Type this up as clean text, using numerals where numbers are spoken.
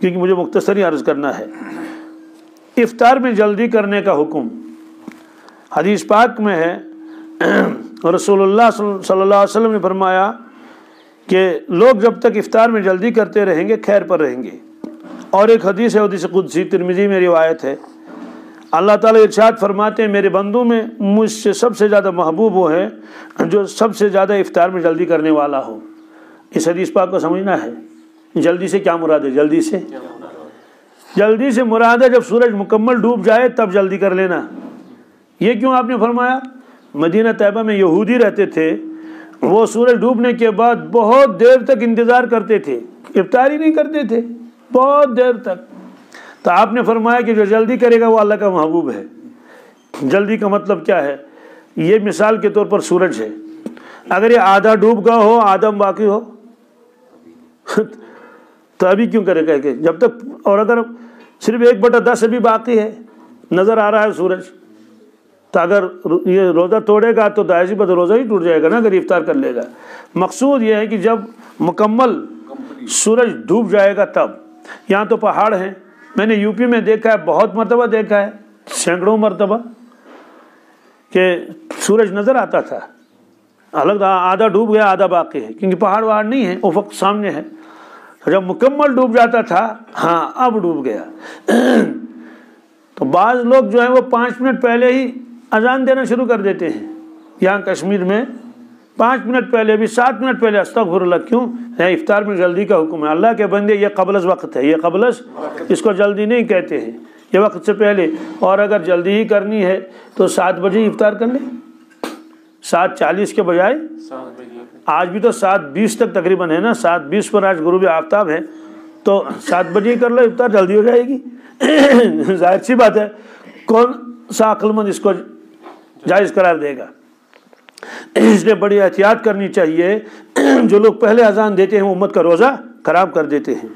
کیونکہ مجھے مختصری عرض کرنا ہے۔ افطار میں جلدی کرنے کا حکم حدیث پاک میں ہے، رسول اللہ صلی اللہ علیہ وسلم نے فرمایا کہ لوگ جب تک افطار میں جلدی کرتے رہیں گے خیر پر رہیں گے۔ اور ایک حدیث ہے، حدیث قدسی، ترمذی میں روایت ہے، اللہ تعالیٰ ارشاد فرماتے ہیں میرے بندوں میں مجھ سے سب سے زیادہ محبوب وہ ہے جو سب سے زیادہ افطار میں جلدی کرنے والا ہو۔ اس حدیث پاک کو سمجھنا ہے۔ جلدی سے کیا مراد ہے؟ جلدی سے مراد ہے جب سورج مکمل ڈوب جائے تب جلدی کر لینا۔ یہ کیوں آپ نے فرمایا؟ مدینہ طیبہ میں یہودی رہتے تھے، وہ سورج ڈوبنے کے بعد بہت دیر تک انتظار کرتے تھے، افطار ہی نہیں کرتے تھے بہت دیر تک۔ تو آپ نے فرمایا کہ جو جلدی کرے گا وہ اللہ کا محبوب ہے۔ جلدی کا مطلب کیا ہے؟ یہ مثال کے طور پر سورج ہے، اگر یہ آدھا ڈوب گیا ہو آدھا باقی ہو تو ابھی کیوں کرے گا کہ جب تک، اور اگر صرف 1/10 ابھی باقی ہے، نظر آ رہا ہے سورج، تو اگر یہ روزہ توڑے گا تو ظاہر سی بات روزہ ہی ٹوٹ جائے گا نا اگر افطار کر لے گا۔ مقصود یہ ہے کہ جب مکمل سورج ڈوب جائے گا تب۔ یہاں تو پہاڑ ہیں، میں نے یو پی میں دیکھا ہے، بہت مرتبہ دیکھا ہے، سینکڑوں مرتبہ، کہ سورج نظر آتا تھا، الگ آدھا ڈوب گیا آدھا باقی ہے، کیونکہ پہاڑ وہاڑ نہیں ہے، افق سامنے ہے۔ جب مکمل ڈوب جاتا تھا، ہاں اب ڈوب گیا تو بعض لوگ جو ہیں وہ 5 منٹ پہلے ہی اذان دینا شروع کر دیتے ہیں۔ یہاں کشمیر میں 5 منٹ پہلے بھی، 7 منٹ پہلے، استغفر اللہ، کیوں؟ افطار میں جلدی کا حکم ہے۔ اللہ کے بندے یہ قبل از وقت ہے، یہ قبل از، اس کو جلدی نہیں کہتے ہیں، یہ وقت سے پہلے۔ اور اگر جلدی ہی کرنی ہے تو 7 بجے ہی افطار کر لیں، 7:40 کے بجائے۔ آج بھی تو 7:20 تک تقریباً ہے نا، 7:20 پر آج غروب آفتاب ہے، تو 7 بجے ہی کر لو، افطار جلدی ہو جائے گی۔ ظاہر سی بات ہے، کون سا عقل مند اس کو جائز قرار دے گا؟ اس لیے بڑی احتیاط کرنی چاہیے۔ جو لوگ پہلے اذان دیتے ہیں وہ امت کا روزہ خراب کر دیتے ہیں۔